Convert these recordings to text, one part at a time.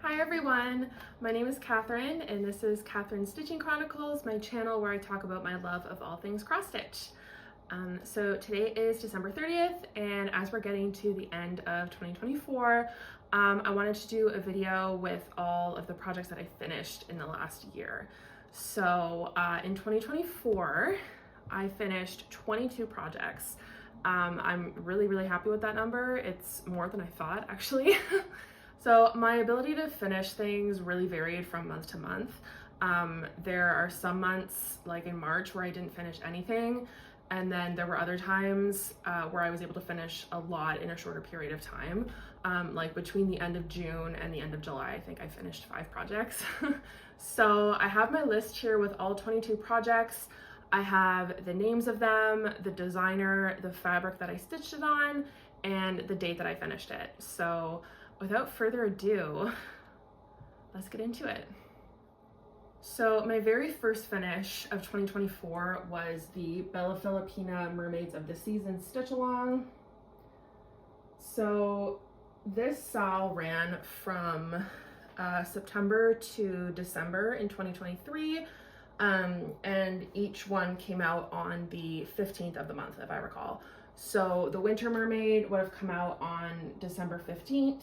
Hi everyone, my name is Katherine and this is Katherine's Stitching Chronicles, my channel where I talk about my love of all things cross stitch. So today is December 30th and as we're getting to the end of 2024, I wanted to do a video with all of the projects that I finished in the last year. So in 2024, I finished 22 projects. I'm really happy with that number. It's more than I thought actually. So my ability to finish things really varied from month to month. There are some months, like in March, where I didn't finish anything. And then there were other times where I was able to finish a lot in a shorter period of time. Like between the end of June and the end of July, I think I finished 5 projects. So I have my list here with all 22 projects. I have the names of them, the designer, the fabric that I stitched it on, and the date that I finished it. So without further ado, let's get into it. So my very first finish of 2024 was the Bella Filipina Mermaids of the Season stitch along. So this SAL ran from September to December in 2023, and each one came out on the 15th of the month, if I recall. So the Winter Mermaid would have come out on December 15th.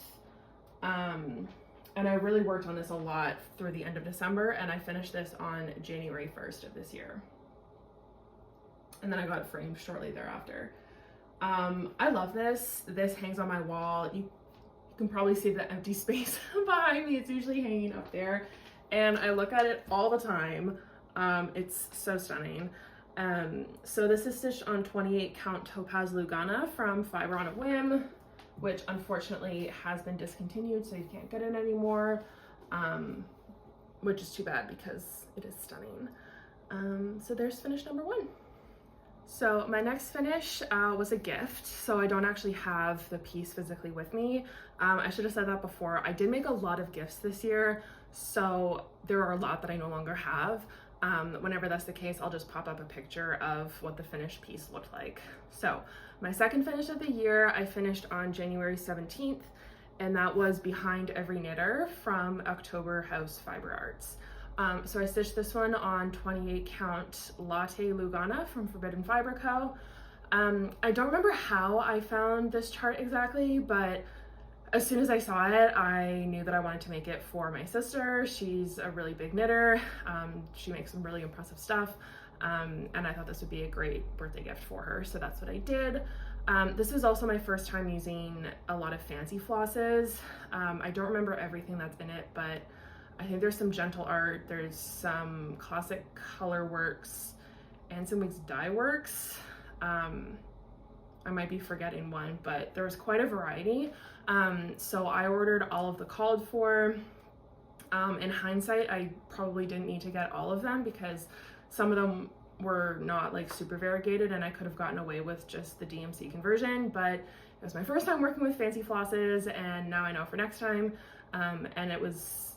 And I really worked on this a lot through the end of December, and I finished this on January 1st of this year. And then I got it framed shortly thereafter. I love this. This hangs on my wall. You can probably see the empty space behind me. It's usually hanging up there. And I look at it all the time. It's so stunning. So this is stitched on 28 count Topaz Lugana from Fiber on a Whim, which unfortunately has been discontinued, so you can't get it anymore, which is too bad because it is stunning. So there's finish number 1. So my next finish was a gift, so I don't actually have the piece physically with me. I should have said that before. I did make a lot of gifts this year, so there are a lot that I no longer have. Whenever that's the case, I'll just pop up a picture of what the finished piece looked like. So my second finish of the year, I finished on January 17th, and that was Behind Every Knitter from October House Fiber Arts. So I stitched this one on 28 count Latte Lugana from Forbidden Fiber Co. I don't remember how I found this chart exactly, but as soon as I saw it, I knew that I wanted to make it for my sister. She's a really big knitter. She makes some really impressive stuff. And I thought this would be a great birthday gift for her. So that's what I did. This is also my first time using a lot of fancy flosses. I don't remember everything that's in it, but I think there's some gentle art. There's some classic color works and some mixed dye works. I might be forgetting one, but there was quite a variety. So I ordered all of the called for. In hindsight, I probably didn't need to get all of them because some of them were not like super variegated and I could have gotten away with just the DMC conversion, but it was my first time working with fancy flosses and now I know for next time. And it was,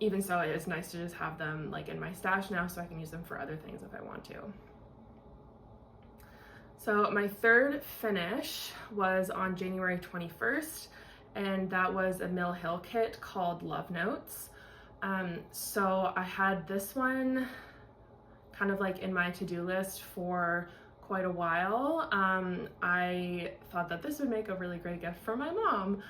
even so, it was nice to just have them like in my stash now so I can use them for other things if I want to. So my third finish was on January 21st, and that was a Mill Hill kit called Love Notes. So I had this one kind of like in my to-do list for quite a while. I thought that this would make a really great gift for my mom,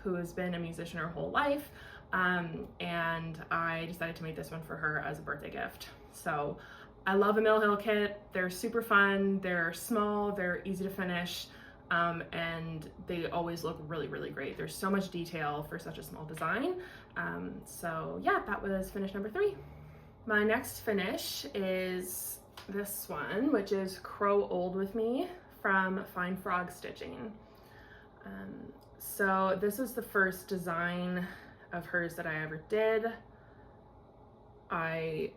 who has been a musician her whole life. And I decided to make this one for her as a birthday gift. So I love a Mill Hill kit. They're super fun, they're small, they're easy to finish, and they always look really great. There's so much detail for such a small design. So yeah, that was finish number 3. My next finish is this one, which is Crow Old With Me from Fine Frog Stitching. So this was the first design of hers that I ever did. I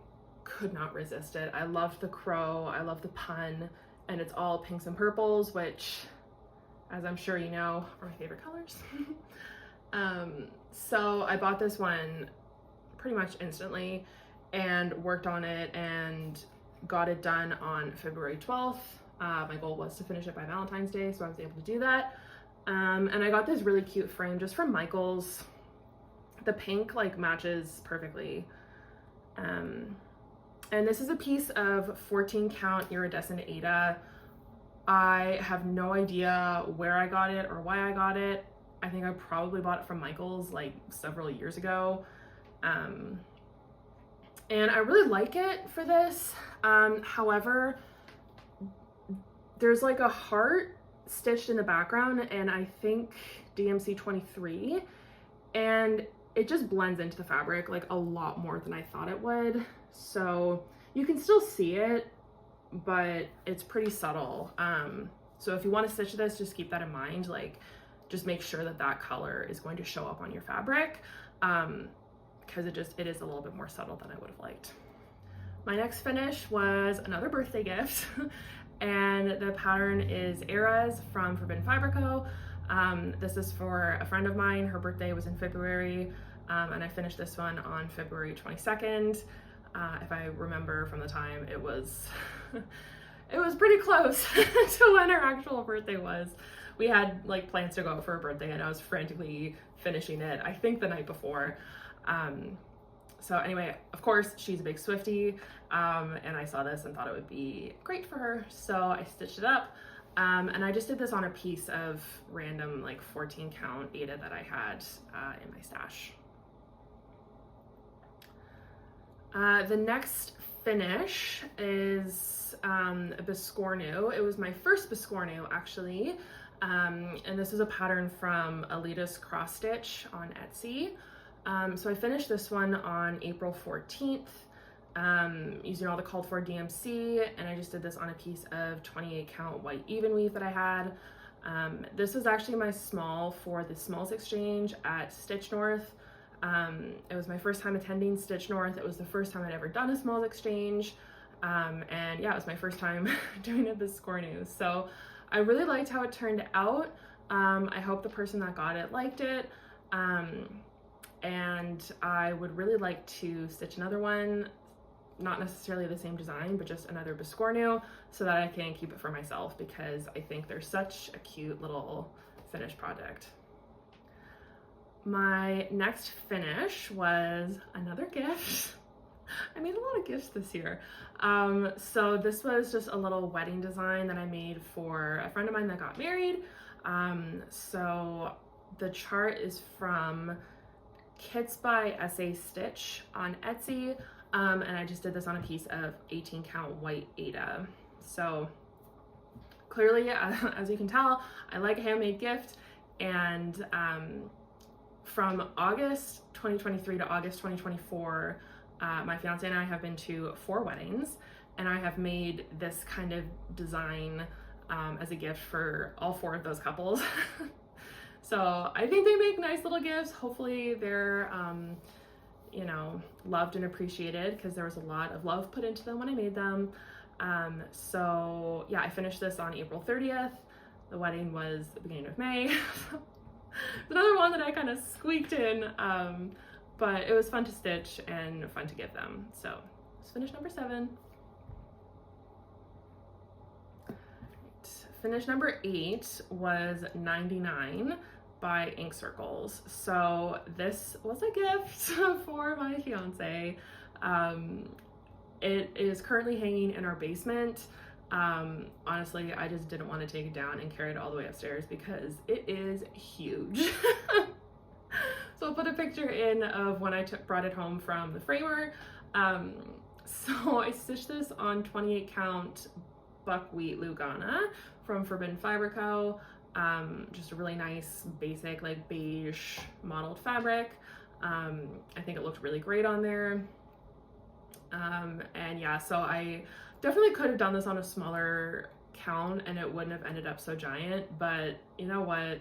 could not resist it. I loved the crow, I love the pun, and it's all pinks and purples, which, as I'm sure you know, are my favorite colors. So I bought this one pretty much instantly and worked on it and got it done on February 12th. My goal was to finish it by Valentine's Day, so I was able to do that. And I got this really cute frame just from Michael's. The pink like matches perfectly. And this is a piece of 14 count iridescent Aida. I have no idea where I got it or why I got it. I think I probably bought it from Michael's like several years ago. And I really like it for this. However, there's like a heart stitched in the background, and I think DMC 23, and it just blends into the fabric like a lot more than I thought it would. So you can still see it, but it's pretty subtle. So if you want to stitch this, just keep that in mind. Like, just make sure that that color is going to show up on your fabric, because it is a little bit more subtle than I would have liked. My next finish was another birthday gift, and the pattern is Aras from Forbidden Fiber Co. This is for a friend of mine. Her birthday was in February, and I finished this one on February 22nd. If I remember from the time, it was it was pretty close to when her actual birthday was. We had like plans to go out for her birthday, and I was frantically finishing it, I think the night before. So anyway, of course, she's a big Swiftie, and I saw this and thought it would be great for her, so I stitched it up. And I just did this on a piece of random like 14 count Aida that I had in my stash. The next finish is a Biscornu. It was my first Biscornu actually, and this is a pattern from Alita's Cross Stitch on Etsy. So I finished this one on April 14th, using all the called for DMC, and I just did this on a piece of 28 count white even weave that I had. This was actually my small for the Smalls Exchange at Stitch North. It was my first time attending Stitch North. It was the first time I'd ever done a Smalls Exchange, and yeah, it was my first time doing a Biscornu. So I really liked how it turned out. I hope the person that got it liked it. And I would really like to stitch another one, not necessarily the same design, but just another Biscornu, so that I can keep it for myself, because I think they're such a cute little finished project. My next finish was another gift. I made a lot of gifts this year. So this was just a little wedding design that I made for a friend of mine that got married. So the chart is from Kits by SA Stitch on Etsy, and I just did this on a piece of 18 count white Aida. So clearly, as you can tell, I like a handmade gift, and from August 2023 to August 2024, my fiance and I have been to 4 weddings, and I have made this kind of design as a gift for all 4 of those couples. So I think they make nice little gifts. Hopefully they're, you know, loved and appreciated, because there was a lot of love put into them when I made them. So yeah, I finished this on April 30th. The wedding was the beginning of May. Another one that I kind of squeaked in, but it was fun to stitch and fun to give them. So let's finish number 7. Finish number 8 was 99 by Ink Circles. So this was a gift for my fiance. It is currently hanging in our basement. Honestly, I just didn't want to take it down and carry it all the way upstairs because it is huge. So I'll put a picture in of when I brought it home from the framer. So I stitched this on 28 count buckwheat Lugana from Forbidden Fiber Co. Just a really nice basic like beige mottled fabric. I think it looked really great on there. And yeah, so I definitely could have done this on a smaller count and it wouldn't have ended up so giant, but you know what?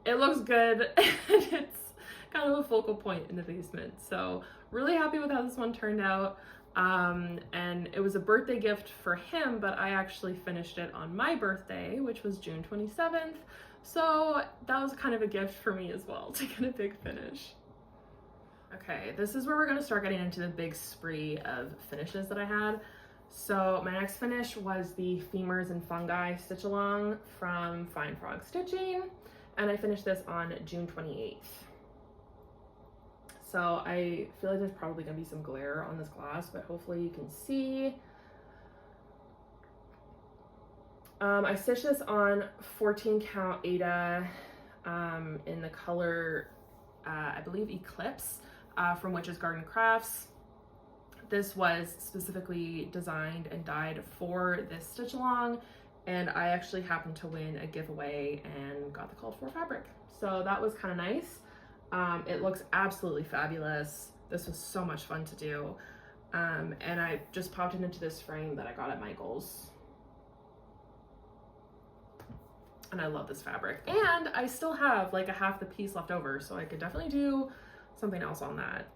It looks good and it's kind of a focal point in the basement. So really happy with how this one turned out. And it was a birthday gift for him, but I actually finished it on my birthday, which was June 27th. So that was kind of a gift for me as well to get a big finish. Okay, this is where we're gonna start getting into the big spree of finishes that I had. So my next finish was the Femurs and Fungi Stitch Along from Fine Frog Stitching, and I finished this on June 28th. So I feel like there's probably gonna be some glare on this glass, but hopefully you can see. I stitched this on 14 count Aida in the color, I believe Eclipse, from Witch's Garden Crafts. This was specifically designed and dyed for this stitch along, and I actually happened to win a giveaway and got the called for fabric. So that was kind of nice. It looks absolutely fabulous. This was so much fun to do. And I just popped it into this frame that I got at Michael's. And I love this fabric. And I still have like a half the piece left over, so I could definitely do something else on that.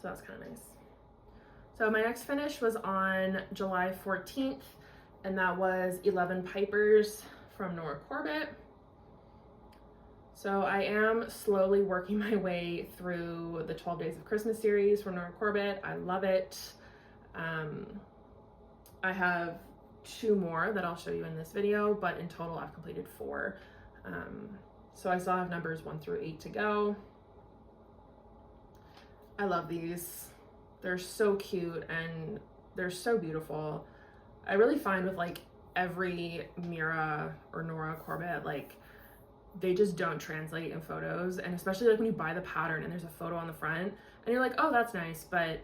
So that's kind of nice. So my next finish was on July 14th, and that was 11 Pipers from Nora Corbett. So I am slowly working my way through the 12 Days of Christmas series from Nora Corbett. I love it. I have 2 more that I'll show you in this video, but in total I've completed 4. So I still have numbers 1 through 8 to go. I love these. They're so cute and they're so beautiful. I really find with like every Mira or Nora Corbett, like they just don't translate in photos, and especially like when you buy the pattern and there's a photo on the front and you're like, oh, that's nice, but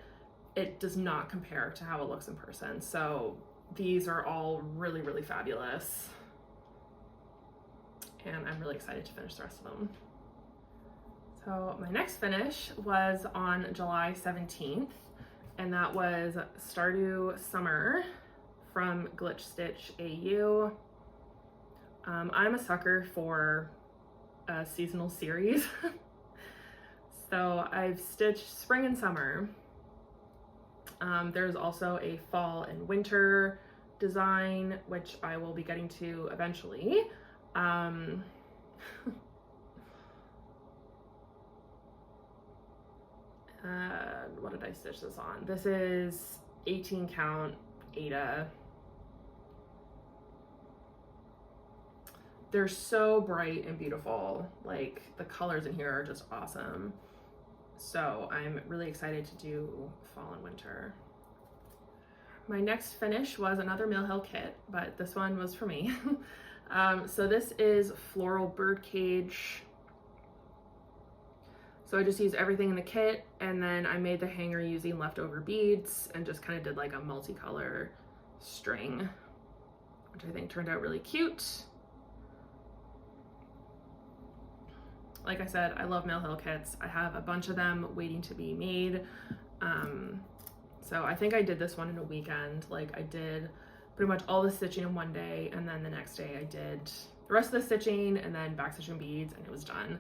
it does not compare to how it looks in person. So these are all really, really fabulous. And I'm really excited to finish the rest of them. So my next finish was on July 17th, and that was Starlight Summer from Glitch Stitch AU. I'm a sucker for a seasonal series. So I've stitched spring and summer. There's also a fall and winter design, which I will be getting to eventually. What did I stitch this on? This is 18 count Aida. They're so bright and beautiful. Like the colors in here are just awesome. So I'm really excited to do fall and winter. My next finish was another Mill Hill kit, but this one was for me. So this is Floral Birdcage. So I just used everything in the kit, and then I made the hanger using leftover beads and just kind of did like a multicolor string, which I think turned out really cute. Like I said, I love Mill Hill kits. I have a bunch of them waiting to be made. So I think I did this one in a weekend. Like I did pretty much all the stitching in one day, and then the next day I did the rest of the stitching and then back stitching beads, and it was done.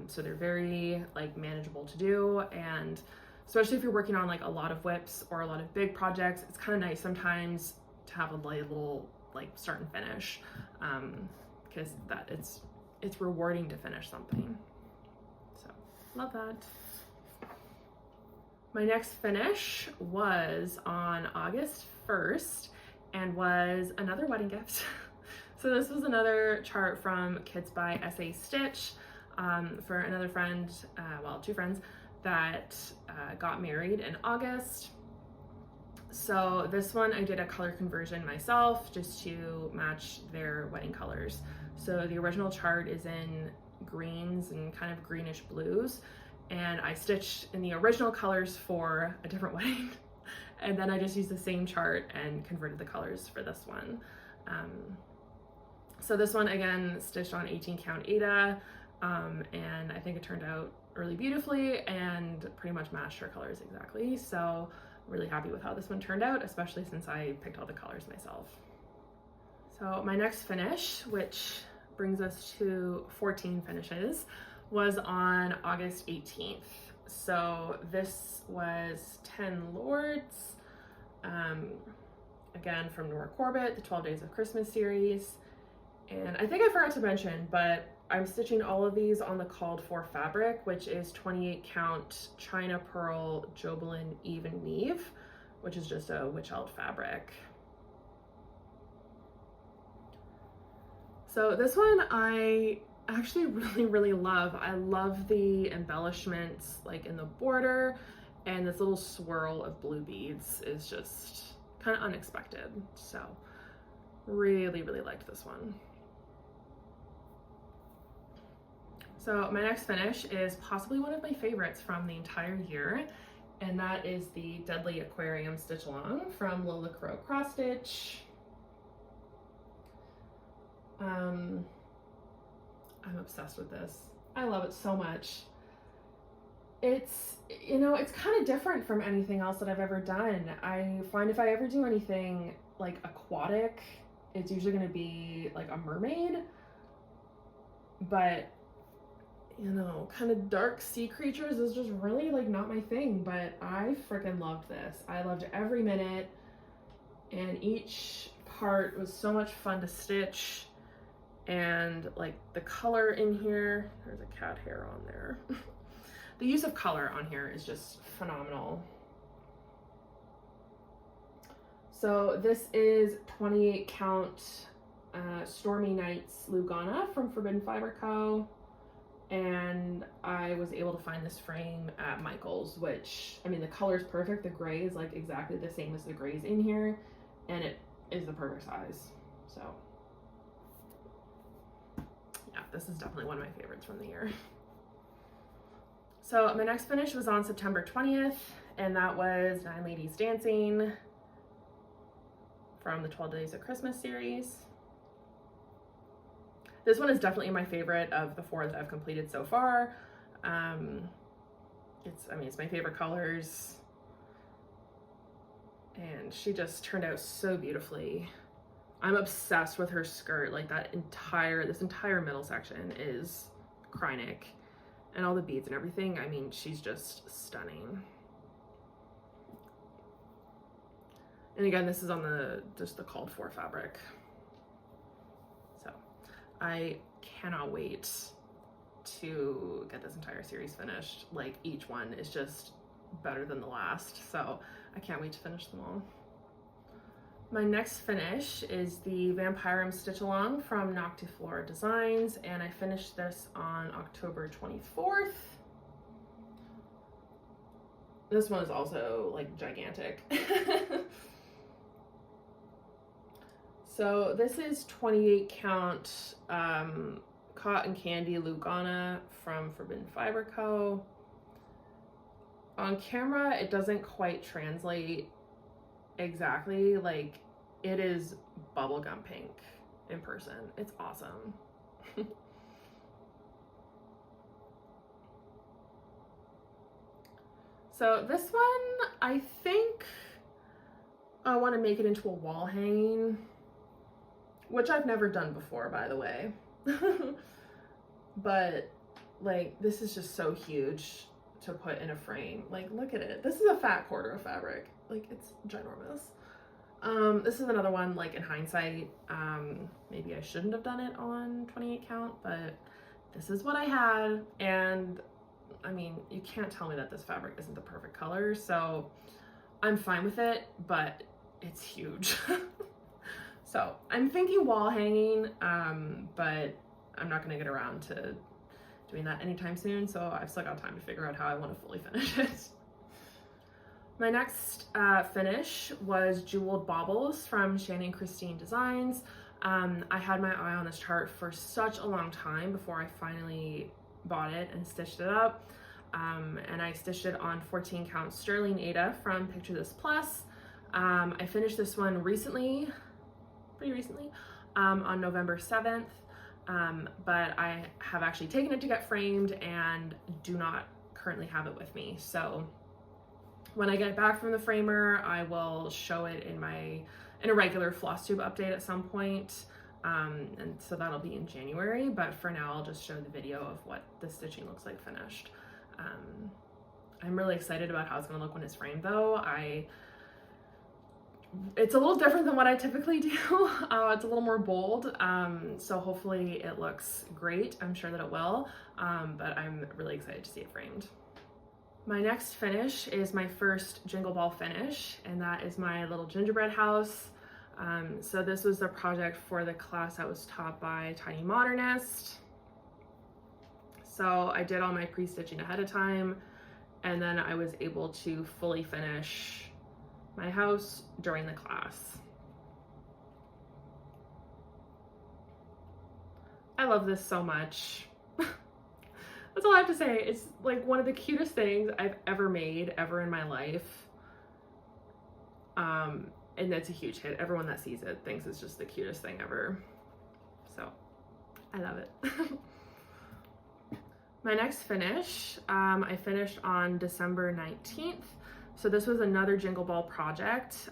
So they're very like manageable to do, and especially if you're working on like a lot of whips or a lot of big projects, it's kind of nice sometimes to have a little like start and finish, because that it's rewarding to finish something. So love that. My next finish was on August 1st and was another wedding gift. So this was another chart from Kits by SA Stitch for another friend, well, 2 friends that got married in August. So this one I did a color conversion myself just to match their wedding colors. So the original chart is in greens and kind of greenish blues, and I stitched in the original colors for a different wedding. And then I just used the same chart and converted the colors for this one. So this one, again, stitched on 18 count Aida, and I think it turned out really beautifully and pretty much matched her colors exactly. So really happy with how this one turned out, especially since I picked all the colors myself. So my next finish, which brings us to 14 finishes, was on August 18th. So this was 10 Lords, again from Nora Corbett, the 12 Days of Christmas series. And I think I forgot to mention, but I'm stitching all of these on the called for fabric, which is 28 count China Pearl Jobelin Even Weave, which is just a witch held fabric. So this one I actually really love. I love the embellishments like in the border, and this little swirl of blue beads is just kind of unexpected. So really liked this one. So my next finish is possibly one of my favorites from the entire year, and that is the Deadly Aquarium Stitch Along from Lola Crow Cross Stitch. I'm obsessed with this. I love it so much. It's, you know, it's kind of different from anything else that I've ever done. I find if I ever do anything like aquatic, it's usually going to be like a mermaid, but you know, kind of dark sea creatures is just really like not my thing, but I freaking loved this. I loved every minute, and each part was so much fun to stitch. And like the color in here, there's a cat hair on there. The use of color on here is just phenomenal. So this is 28 count Stormy Nights Lugana from Forbidden Fiber Co. And I was able to find this frame at Michael's, which, I mean, the color is perfect. The gray is like exactly the same as the grays in here, and it is the perfect size. So yeah, this is definitely one of my favorites from the year. So my next finish was on September 20th, and that was 9 Ladies Dancing from the 12 Days of Christmas series. This one is definitely my favorite of the 4 that I've completed so far. It's my favorite colors, and she just turned out so beautifully. I'm obsessed with her skirt. Like this entire middle section is Chronicles, and all the beads and everything. I mean, she's just stunning. And again, this is on just the called for fabric. So I cannot wait to get this entire series finished. Like, each one is just better than the last. So I can't wait to finish them all. My next finish is the Vampirum Stitch Along from Noctiflora Designs, and I finished this on October 24th. This one is also like gigantic. So this is 28 count Cotton Candy Lugana from Forbidden Fiber Co. On camera, it doesn't quite translate exactly. Like, it is bubblegum pink in person. It's awesome. So this one, I think I want to make it into a wall hanging, which I've never done before, by the way. But like, this is just so huge to put in a frame. Like, look at it. This is a fat quarter of fabric. Like, it's ginormous. This is another one, like, in hindsight, maybe I shouldn't have done it on 28 count, but this is what I had. And I mean, you can't tell me that this fabric isn't the perfect color, so I'm fine with it, but it's huge. So I'm thinking wall hanging, but I'm not gonna get around to doing that anytime soon, so I've still got time to figure out how I want to fully finish it. My next finish was Jeweled Bobles from Shannon Christine Designs. I had my eye on this chart for such a long time before I finally bought it and stitched it up. And I stitched it on 14 count Sterling Ada from Picture This Plus. I finished this one recently, pretty recently, on November 7th. But I have actually taken it to get framed and do not currently have it with me. So when I get it back from the framer, I will show it in a regular Flosstube update at some point. And so that'll be in January, but for now I'll just show the video of what the stitching looks like finished. I'm really excited about how it's gonna look when it's framed though. It's a little different than what I typically do. It's a little more bold, so hopefully it looks great. I'm sure that it will, but I'm really excited to see it framed. My next finish is my first Jingle Ball finish, and that is my little gingerbread house. So this was the project for the class that was taught by Tiny Modernist. So I did all my pre-stitching ahead of time, and then I was able to fully finish my house during the class. I love this so much. That's all I have to say. It's like one of the cutest things I've ever made ever in my life. And that's a huge hit. Everyone that sees it thinks it's just the cutest thing ever. So I love it. My next finish, I finished on December 19th. So this was another Jingle Ball project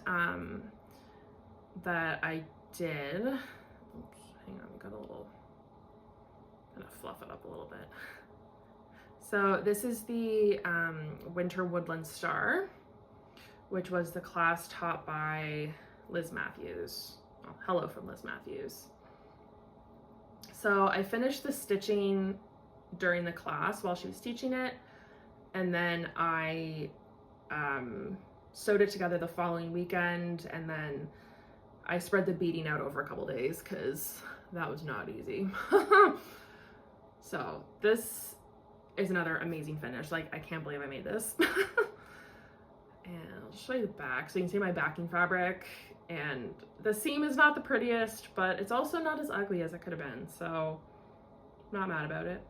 that I did. Oops, hang on, we got a little, I'm gonna fluff it up a little bit. So this is the Winter Woodland Star, which was the class taught by Liz Matthews. Well, hello from Liz Matthews. So I finished the stitching during the class while she was teaching it, and then I sewed it together the following weekend, and then I spread the beading out over a couple days because that was not easy. So this is another amazing finish. Like, I can't believe I made this. And I'll show you the back so you can see my backing fabric, and the seam is not the prettiest, but it's also not as ugly as it could have been, so I'm not mad about it.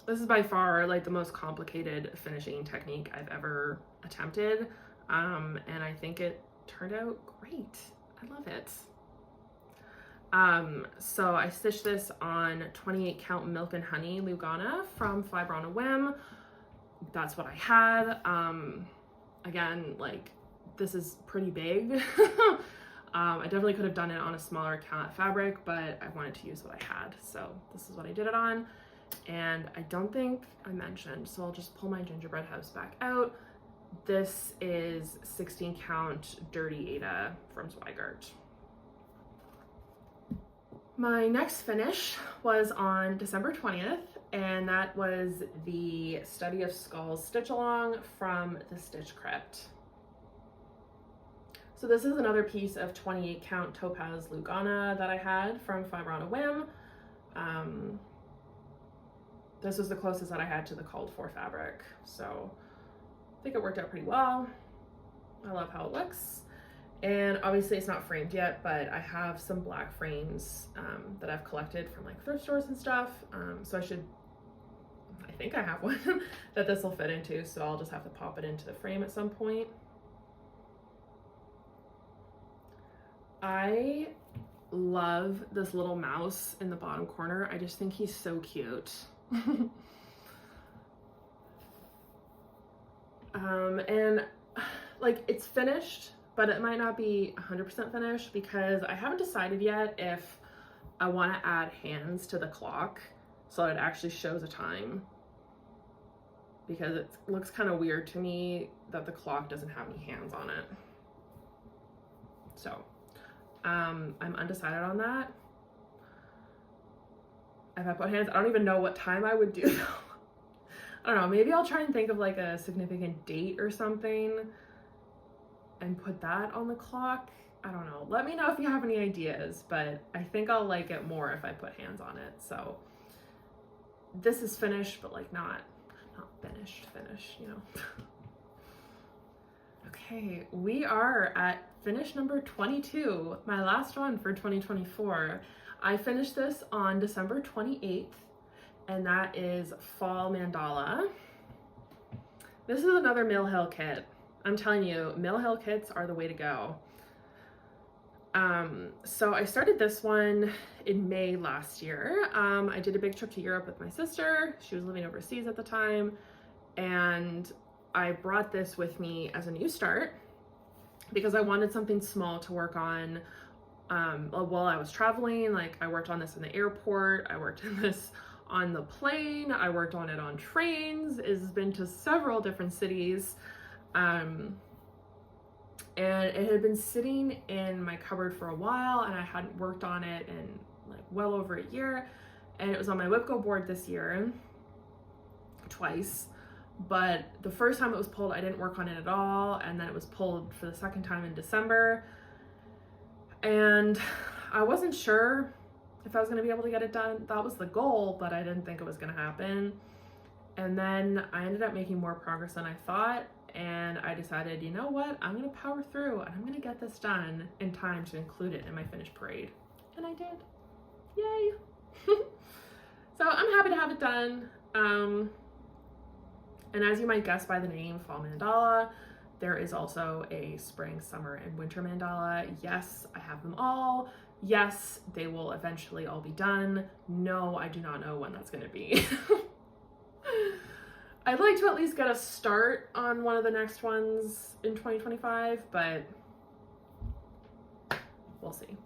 This is by far like the most complicated finishing technique I've ever attempted, and I think it turned out great. I love it. So I stitched this on 28 count Milk and Honey Lugana from Fiber on a Whim. That's what I had. Again, like, this is pretty big. I definitely could have done it on a smaller count fabric, but I wanted to use what I had. So this is what I did it on. And I don't think I mentioned, so I'll just pull my Gingerbread House back out. This is 16 count Dirty Ada from Zweigart. My next finish was on December 20th, and that was the Study of Skulls stitch along from the Stitch Crypt. So this is another piece of 28 count Topaz Lugana that I had from Fiber on a Whim. This was the closest that I had to the called for fabric, so I think it worked out pretty well. I love how it looks. And obviously it's not framed yet, but I have some black frames that I've collected from like thrift stores and stuff. So I think I have one that this will fit into, so I'll just have to pop it into the frame at some point. I love this little mouse in the bottom corner. I just think he's so cute. And like, it's finished, but it might not be 100% finished because I haven't decided yet if I want to add hands to the clock so it actually shows a time, because it looks kind of weird to me that the clock doesn't have any hands on it. So I'm undecided on that. If I put hands, I don't even know what time I would do though. I don't know, maybe I'll try and think of like a significant date or something and put that on the clock. I don't know. Let me know if you have any ideas, but I think I'll like it more if I put hands on it. So this is finished, but like not finished, you know. Okay, we are at finish number 22, my last one for 2024. I finished this on December 28th, and that is Fall Mandala. This is another Mill Hill kit. I'm telling you, Mill Hill kits are the way to go. So I started this one in May last year. I did a big trip to Europe with my sister. She was living overseas at the time, and I brought this with me as a new start because I wanted something small to work on while I was traveling. Like, I worked on this in the airport, I worked on this on the plane, I worked on it on trains. It's been to several different cities. And it had been sitting in my cupboard for a while, and I hadn't worked on it in like well over a year. And it was on my Whipco board this year, twice. But the first time it was pulled, I didn't work on it at all. And then it was pulled for the second time in December. And I wasn't sure if I was going to be able to get it done. That was the goal, but I didn't think it was going to happen. And then I ended up making more progress than I thought, and I decided, you know what, I'm going to power through and I'm going to get this done in time to include it in my finished parade. And I did. Yay! So I'm happy to have it done. And as you might guess by the name, Fall Mandala, there is also a spring, summer, and winter mandala. Yes, I have them all. Yes, they will eventually all be done. No, I do not know when that's going to be. I'd like to at least get a start on one of the next ones in 2025, but we'll see.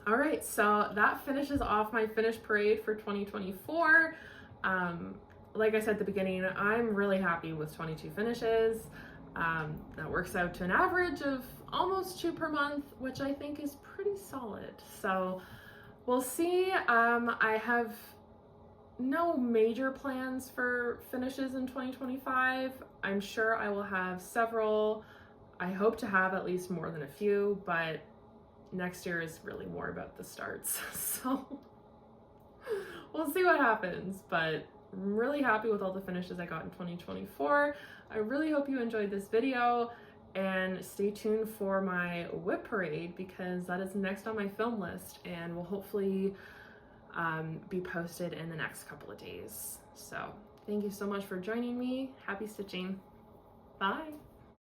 All right, so that finishes off my finished parade for 2024. Like I said at the beginning, I'm really happy with 22 finishes. That works out to an average of almost 2 per month, which I think is pretty solid. So we'll see. I have no major plans for finishes in 2025. I'm sure I will have several. I hope to have at least more than a few, but next year is really more about the starts. So we'll see what happens, but I'm really happy with all the finishes I got in 2024. I really hope you enjoyed this video, and stay tuned for my whip parade because that is next on my film list and will hopefully be posted in the next couple of days. So thank you so much for joining me. Happy stitching. Bye.